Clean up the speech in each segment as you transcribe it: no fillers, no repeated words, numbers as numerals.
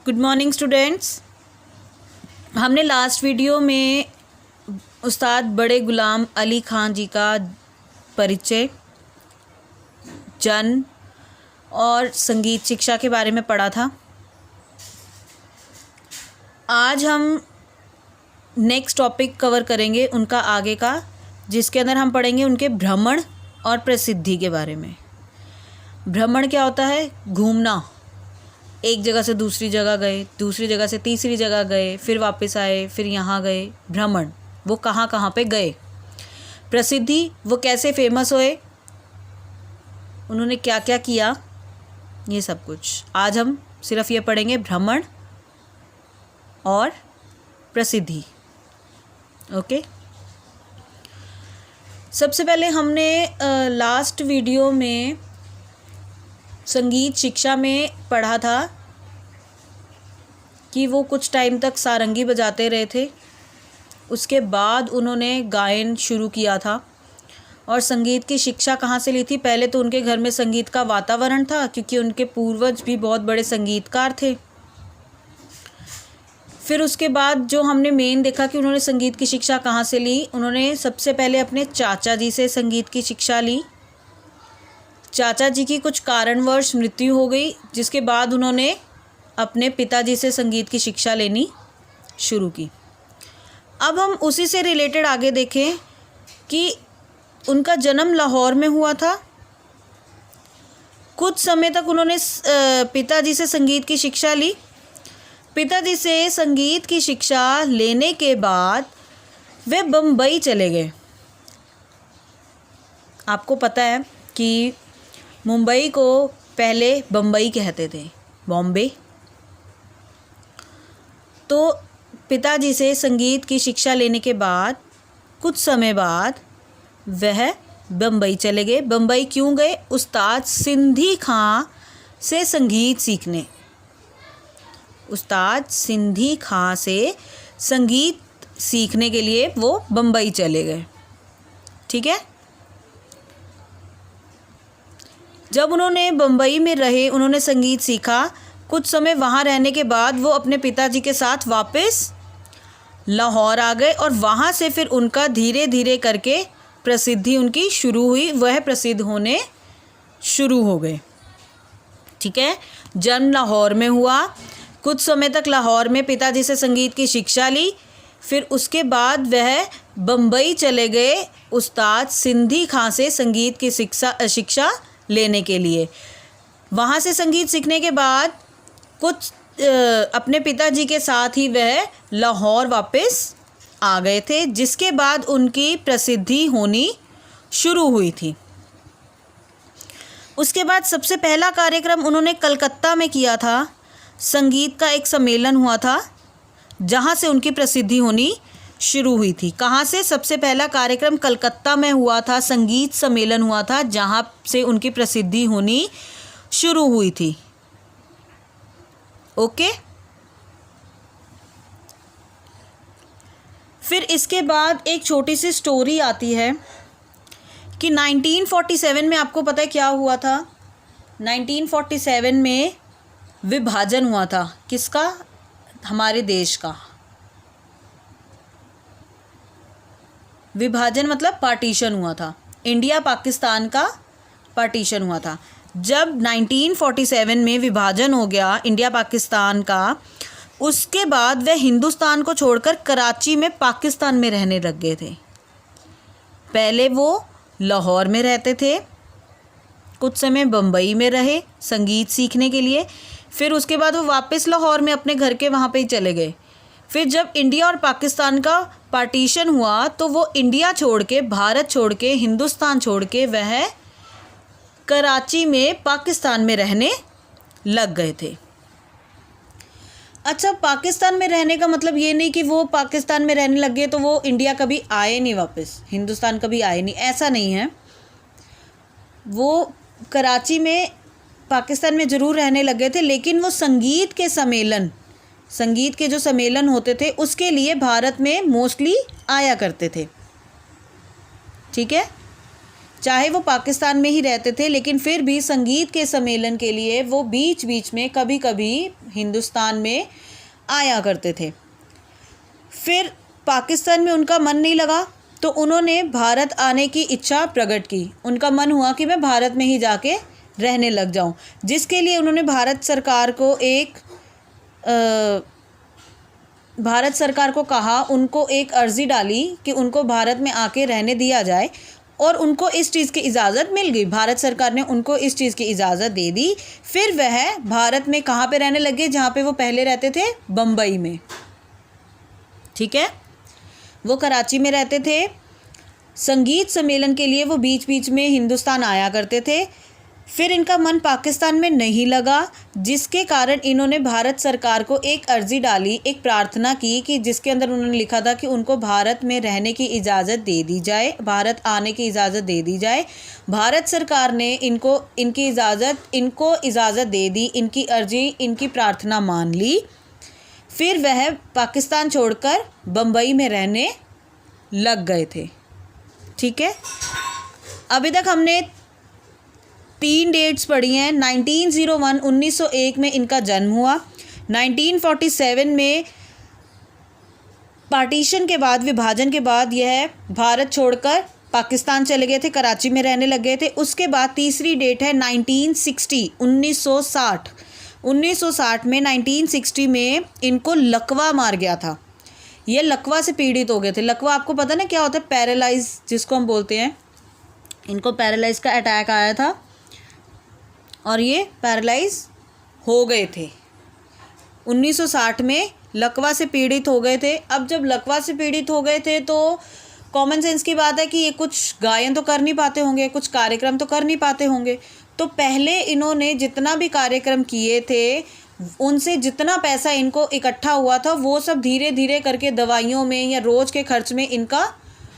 Good morning students. हमने last video में उस्ताद बड़े ग़ुलाम अली ख़ान जी का परिचय, जन्म और संगीत शिक्षा के बारे में पढ़ा था। आज हम नेक्स्ट टॉपिक कवर करेंगे उनका आगे का, जिसके अंदर हम पढ़ेंगे उनके भ्रमण और प्रसिद्धि के बारे में। भ्रमण क्या होता है? घूमना। एक जगह से दूसरी जगह गए, दूसरी जगह से तीसरी जगह गए, फिर वापस आए, फिर यहाँ गए। भ्रमण, वो कहाँ कहाँ पे गए। प्रसिद्धि, वो कैसे फेमस हुए, उन्होंने क्या क्या किया, ये सब कुछ। आज हम सिर्फ ये पढ़ेंगे, भ्रमण और प्रसिद्धि। ओके। सबसे पहले हमने लास्ट वीडियो में संगीत शिक्षा में पढ़ा था कि वो कुछ टाइम तक सारंगी बजाते रहे थे। उसके बाद उन्होंने गायन शुरू किया था। और संगीत की शिक्षा कहाँ से ली थी? पहले तो उनके घर में संगीत का वातावरण था, क्योंकि उनके पूर्वज भी बहुत बड़े संगीतकार थे। फिर उसके बाद जो हमने मेन देखा कि उन्होंने संगीत की शिक्षा कहाँ से ली। उन्होंने सबसे पहले अपने चाचा जी से संगीत की शिक्षा ली। चाचा जी की कुछ कारणवश मृत्यु हो गई, जिसके बाद उन्होंने अपने पिताजी से संगीत की शिक्षा लेनी शुरू की। अब हम उसी से रिलेटेड आगे देखें कि उनका जन्म लाहौर में हुआ था। कुछ समय तक उन्होंने पिताजी से संगीत की शिक्षा ली। पिताजी से संगीत की शिक्षा लेने के बाद वे बम्बई चले गए। आपको पता है कि मुंबई को पहले बम्बई कहते थे, बॉम्बे। तो पिताजी से संगीत की शिक्षा लेने के बाद कुछ समय बाद वह बम्बई चले गए। बम्बई क्यों गए? उस्ताद सिंधी खां से संगीत सीखने। उस्ताद सिंधी खां से संगीत सीखने के लिए वो बम्बई चले गए। ठीक है। जब उन्होंने बम्बई में रहे, उन्होंने संगीत सीखा। कुछ समय वहाँ रहने के बाद वो अपने पिताजी के साथ वापस लाहौर आ गए और वहाँ से फिर उनका धीरे धीरे करके प्रसिद्धि उनकी शुरू हुई। वह प्रसिद्ध होने शुरू हो गए। ठीक है। जन्म लाहौर में हुआ। कुछ समय तक लाहौर में पिताजी से संगीत की शिक्षा ली। फिर उसके बाद वह बम्बई चले गए उस्ताद सिंधी खां से संगीत की शिक्षा लेने के लिए। वहाँ से संगीत सीखने के बाद कुछ अपने पिताजी के साथ ही वह लाहौर वापस आ गए थे, जिसके बाद उनकी प्रसिद्धि होनी शुरू हुई थी। उसके बाद सबसे पहला कार्यक्रम उन्होंने कलकत्ता में किया था। संगीत का एक सम्मेलन हुआ था, जहाँ से उनकी प्रसिद्धि होनी शुरू हुई थी। कहाँ से? सबसे पहला कार्यक्रम कलकत्ता में हुआ था, संगीत सम्मेलन हुआ था, जहाँ से उनकी प्रसिद्धि होनी शुरू हुई थी। ओके। फिर इसके बाद एक छोटी सी स्टोरी आती है कि 1947 में आपको पता है क्या हुआ था? 1947 में विभाजन हुआ था। किसका? हमारे देश का। विभाजन मतलब पार्टीशन हुआ था। इंडिया पाकिस्तान का पार्टीशन हुआ था। जब 1947 में विभाजन हो गया इंडिया पाकिस्तान का, उसके बाद वह हिंदुस्तान को छोड़कर कराची में पाकिस्तान में रहने लग गए थे। पहले वो लाहौर में रहते थे, कुछ समय बम्बई में रहे संगीत सीखने के लिए। फिर उसके बाद वो वापस लाहौर में अपने घर के वहाँ पे ही चले गए। फिर जब इंडिया और पाकिस्तान का पार्टीशन हुआ, तो वो इंडिया छोड़ के, भारत छोड़ के, हिंदुस्तान छोड़ के वह कराची में पाकिस्तान में रहने लग गए थे। अच्छा, पाकिस्तान में रहने का मतलब ये नहीं कि वो पाकिस्तान में रहने लग गए तो वो इंडिया कभी आए नहीं, वापस हिंदुस्तान कभी आए नहीं, ऐसा नहीं है। वो कराची में, पाकिस्तान में ज़रूर रहने लग गए थे, लेकिन वो संगीत के सम्मेलन, संगीत के जो सम्मेलन होते थे उसके लिए भारत में मोस्टली आया करते थे। ठीक है। चाहे वो पाकिस्तान में ही रहते थे, लेकिन फिर भी संगीत के सम्मेलन के लिए वो बीच बीच में कभी कभी हिंदुस्तान में आया करते थे। फिर पाकिस्तान में उनका मन नहीं लगा तो उन्होंने भारत आने की इच्छा प्रकट की। उनका मन हुआ कि मैं भारत में ही जाके रहने लग जाऊं, जिसके लिए उन्होंने भारत सरकार को कहा, उनको एक अर्ज़ी डाली कि उनको भारत में आके रहने दिया जाए, और उनको इस चीज़ की इजाज़त मिल गई। भारत सरकार ने उनको इस चीज़ की इजाज़त दे दी। फिर वह भारत में कहाँ पे रहने लगे, जहाँ पे वो पहले रहते थे, बम्बई में। ठीक है, वो कराची में रहते थे। संगीत सम्मेलन के लिए वो बीच बीच में हिंदुस्तान आया करते थे। फिर इनका मन पाकिस्तान में नहीं लगा, जिसके कारण इन्होंने भारत सरकार को एक अर्ज़ी डाली, एक प्रार्थना की, कि जिसके अंदर उन्होंने लिखा था कि उनको भारत में रहने की इजाज़त दे दी जाए, भारत आने की इजाज़त दे दी जाए। भारत सरकार ने इनकी इजाज़त दे दी, इनकी अर्ज़ी, इनकी प्रार्थना मान ली। फिर वह पाकिस्तान छोड़कर बम्बई में रहने लग गए थे। ठीक है, अभी तक हमने 3 डेट्स पढ़ी हैं। 1901 1901 में इनका जन्म हुआ। 1947 में पार्टीशन के बाद, विभाजन के बाद यह भारत छोड़कर पाकिस्तान चले गए थे, कराची में रहने लग गए थे। उसके बाद तीसरी डेट है 1960 1960 1960 में 1960 में इनको लकवा मार गया था। ये लकवा से पीड़ित हो गए थे। लकवा आपको पता ना क्या होता है, पैरालाइज जिसको हम बोलते हैं। इनको पैरालाइज का अटैक आया था और ये पैरालाइज हो गए थे। 1960 में लकवा से पीड़ित हो गए थे। अब जब लकवा से पीड़ित हो गए थे तो कॉमन सेंस की बात है कि ये कुछ गायन तो कर नहीं पाते होंगे, कुछ कार्यक्रम तो कर नहीं पाते होंगे। तो पहले इन्होंने जितना भी कार्यक्रम किए थे, उनसे जितना पैसा इनको इकट्ठा हुआ था, वो सब धीरे धीरे करके दवाइयों में या रोज़ के खर्च में इनका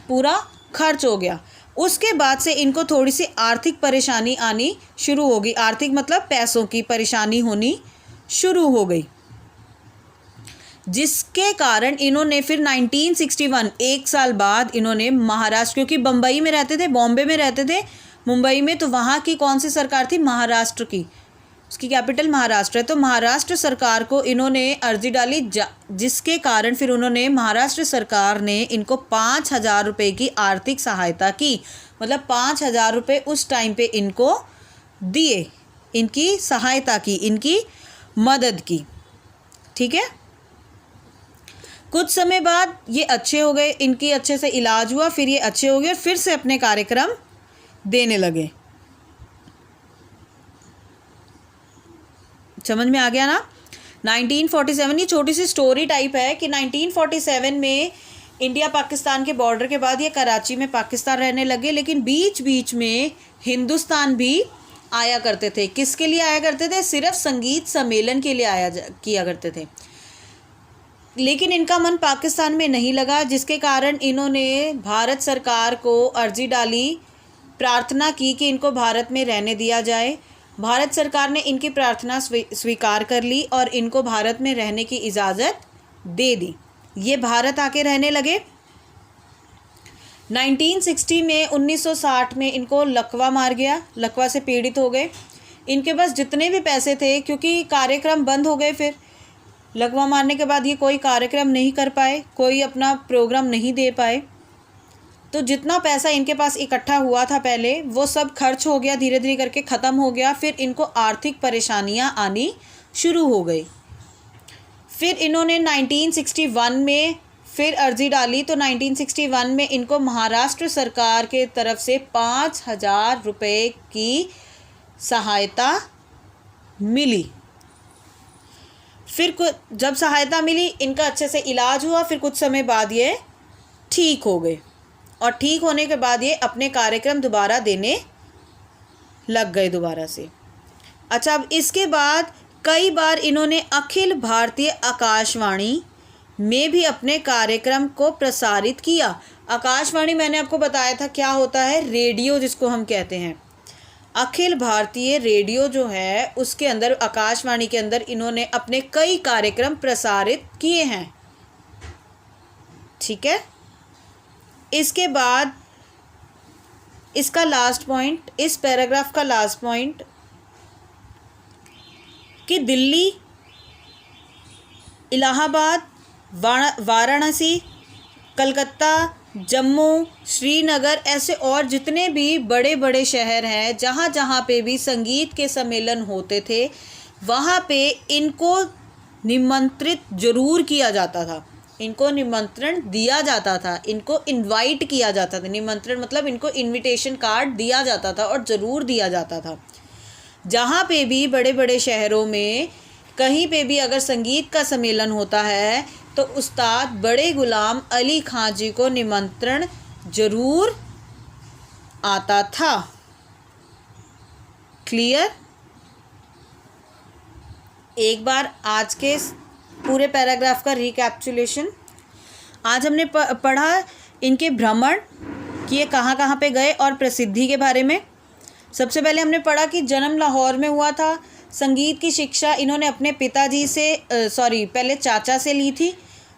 पूरा खर्च हो गया। उसके बाद से इनको थोड़ी सी आर्थिक परेशानी आनी शुरू हो गई। आर्थिक मतलब पैसों की परेशानी होनी शुरू हो गई, जिसके कारण इन्होंने फिर 1961 एक साल बाद इन्होंने महाराष्ट्र, क्योंकि बम्बई में रहते थे, बॉम्बे में रहते थे, मुंबई में, तो वहाँ की कौन सी सरकार थी, महाराष्ट्र की, उसकी कैपिटल महाराष्ट्र है। तो महाराष्ट्र सरकार को इन्होंने अर्जी डाली, जिसके कारण फिर उन्होंने, महाराष्ट्र सरकार ने इनको 5,000 रुपये की आर्थिक सहायता की। मतलब 5,000 रुपये उस टाइम पे इनको दिए, इनकी सहायता की, इनकी मदद की। ठीक है, कुछ समय बाद ये अच्छे हो गए, इनकी अच्छे से इलाज हुआ, फिर ये अच्छे हो गए और फिर से अपने कार्यक्रम देने लगे। समझ में आ गया ना। 1947, ये छोटी सी स्टोरी टाइप है कि 1947 में इंडिया पाकिस्तान के बॉर्डर के बाद ये कराची में पाकिस्तान रहने लगे, लेकिन बीच बीच में हिंदुस्तान भी आया करते थे। किसके लिए आया करते थे, सिर्फ संगीत सम्मेलन के लिए किया करते थे। लेकिन इनका मन पाकिस्तान में नहीं लगा, जिसके कारण इन्होंने भारत सरकार को अर्जी डाली, प्रार्थना की कि इनको भारत में रहने दिया जाए। भारत सरकार ने इनकी प्रार्थना स्वीकार कर ली और इनको भारत में रहने की इजाज़त दे दी। ये भारत आके रहने लगे। 1960 में 1960 में इनको लकवा मार गया, लकवा से पीड़ित हो गए। इनके पास जितने भी पैसे थे, क्योंकि कार्यक्रम बंद हो गए, फिर लकवा मारने के बाद ये कोई कार्यक्रम नहीं कर पाए, कोई अपना प्रोग्राम नहीं दे पाए, तो जितना पैसा इनके पास इकट्ठा हुआ था पहले, वो सब खर्च हो गया, धीरे धीरे करके ख़त्म हो गया। फिर इनको आर्थिक परेशानियां आनी शुरू हो गई। फिर इन्होंने 1961 में फिर अर्जी डाली, तो 1961 में इनको महाराष्ट्र सरकार के तरफ से 5,000 रुपये की सहायता मिली। फिर जब सहायता मिली, इनका अच्छे से इलाज हुआ, फिर कुछ समय बाद ये ठीक हो गए और ठीक होने के बाद ये अपने कार्यक्रम दोबारा देने लग गए दोबारा से। अच्छा, अब इसके बाद कई बार इन्होंने अखिल भारतीय आकाशवाणी में भी अपने कार्यक्रम को प्रसारित किया। आकाशवाणी मैंने आपको बताया था क्या होता है, रेडियो जिसको हम कहते हैं। अखिल भारतीय रेडियो जो है, उसके अंदर, आकाशवाणी के अंदर इन्होंने अपने कई कार्यक्रम प्रसारित किए हैं। ठीक है, इसके बाद इसका लास्ट पॉइंट, इस पैराग्राफ का लास्ट पॉइंट, कि दिल्ली, इलाहाबाद, वाराणसी, कलकत्ता, जम्मू, श्रीनगर, ऐसे और जितने भी बड़े बड़े शहर हैं जहाँ जहाँ पे भी संगीत के सम्मेलन होते थे वहाँ पे इनको निमंत्रित जरूर किया जाता था, इनको निमंत्रण दिया जाता था, इनको इनवाइट किया जाता था। निमंत्रण मतलब इनको इनविटेशन कार्ड दिया जाता था और ज़रूर दिया जाता था। जहाँ पे भी बड़े बड़े शहरों में कहीं पे भी अगर संगीत का सम्मेलन होता है तो उस्ताद बड़े गुलाम अली खां जी को निमंत्रण जरूर आता था। क्लियर? एक बार आज के पूरे पैराग्राफ का रिकैप्चुलेशन। आज हमने पढ़ा इनके भ्रमण कि ये कहाँ कहाँ पे गए और प्रसिद्धि के बारे में। सबसे पहले हमने पढ़ा कि जन्म लाहौर में हुआ था। संगीत की शिक्षा इन्होंने अपने पिताजी से पहले चाचा से ली थी।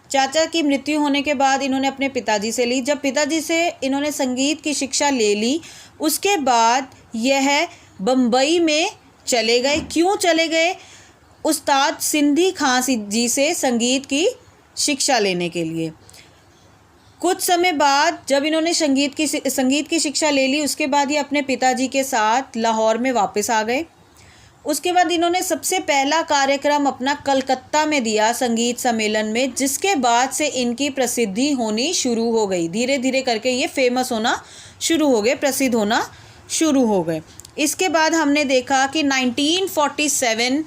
चाचा की मृत्यु होने के बाद इन्होंने अपने पिताजी से ली। जब पिताजी से इन्होंने संगीत की शिक्षा ले ली उसके बाद यह बम्बई में चले गए। क्यों चले गए? उस्ताद सिंधी खां जी से संगीत की शिक्षा लेने के लिए। कुछ समय बाद जब इन्होंने संगीत की शिक्षा ले ली उसके बाद ये अपने पिताजी के साथ लाहौर में वापस आ गए। उसके बाद इन्होंने सबसे पहला कार्यक्रम अपना कलकत्ता में दिया संगीत सम्मेलन में, जिसके बाद से इनकी प्रसिद्धि होनी शुरू हो गई। धीरे धीरे करके ये फेमस होना शुरू हो गए, प्रसिद्ध होना शुरू हो गए। इसके बाद हमने देखा कि 1947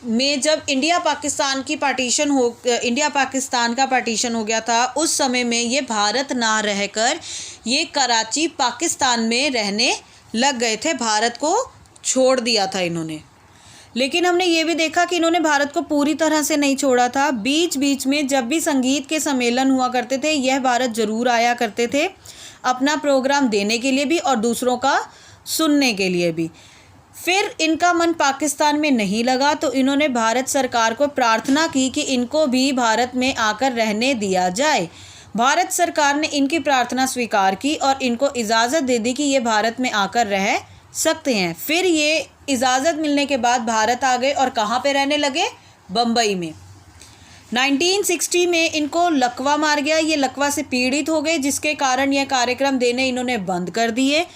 में जब इंडिया पाकिस्तान का पार्टीशन हो गया था, उस समय में ये भारत ना रहकर ये कराची पाकिस्तान में रहने लग गए थे। भारत को छोड़ दिया था इन्होंने। लेकिन हमने ये भी देखा कि इन्होंने भारत को पूरी तरह से नहीं छोड़ा था। बीच बीच में जब भी संगीत के सम्मेलन हुआ करते थे यह भारत ज़रूर आया करते थे, अपना प्रोग्राम देने के लिए भी और दूसरों का सुनने के लिए भी। फिर इनका मन पाकिस्तान में नहीं लगा तो इन्होंने भारत सरकार को प्रार्थना की कि इनको भी भारत में आकर रहने दिया जाए। भारत सरकार ने इनकी प्रार्थना स्वीकार की और इनको इजाज़त दे दी कि ये भारत में आकर रह सकते हैं। फिर ये इजाज़त मिलने के बाद भारत आ गए और कहाँ पे रहने लगे? बम्बई में। 1960 में इनको लकवा मार गया। ये लकवा से पीड़ित हो गए जिसके कारण यह कार्यक्रम देने इन्होंने बंद कर दिए।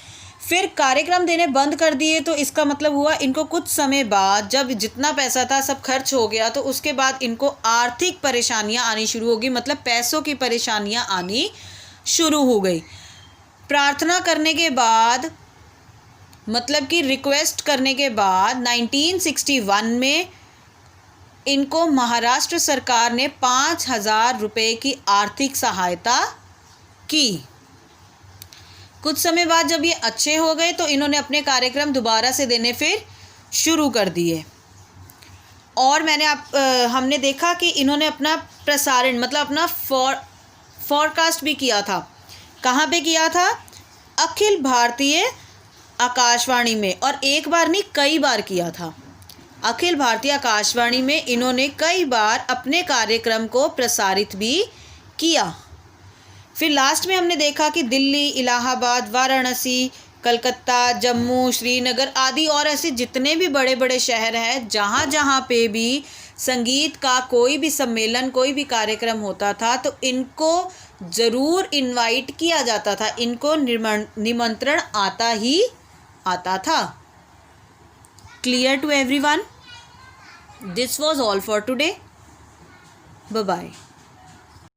फिर कार्यक्रम देने बंद कर दिए तो इसका मतलब हुआ इनको कुछ समय बाद जब जितना पैसा था सब खर्च हो गया तो उसके बाद इनको आर्थिक परेशानियां आनी शुरू होगी, मतलब पैसों की परेशानियां आनी शुरू हो गई। प्रार्थना करने के बाद, मतलब कि रिक्वेस्ट करने के बाद 1961 में इनको महाराष्ट्र सरकार ने 5,000 रुपये की आर्थिक सहायता की। कुछ समय बाद जब ये अच्छे हो गए तो इन्होंने अपने कार्यक्रम दोबारा से देने फिर शुरू कर दिए। और हमने देखा कि इन्होंने अपना प्रसारण मतलब अपना फॉरकास्ट भी किया था। कहाँ पे किया था? अखिल भारतीय आकाशवाणी में। और एक बार नहीं, कई बार किया था। अखिल भारतीय आकाशवाणी में इन्होंने कई बार अपने कार्यक्रम को प्रसारित भी किया। फिर लास्ट में हमने देखा कि दिल्ली, इलाहाबाद, वाराणसी, कलकत्ता, जम्मू, श्रीनगर आदि और ऐसे जितने भी बड़े बड़े शहर हैं जहाँ जहाँ पे भी संगीत का कोई भी सम्मेलन, कोई भी कार्यक्रम होता था तो इनको ज़रूर इनवाइट किया जाता था, इनको निमंत्रण आता ही आता था। Clear to everyone? This was all for today. Bye bye.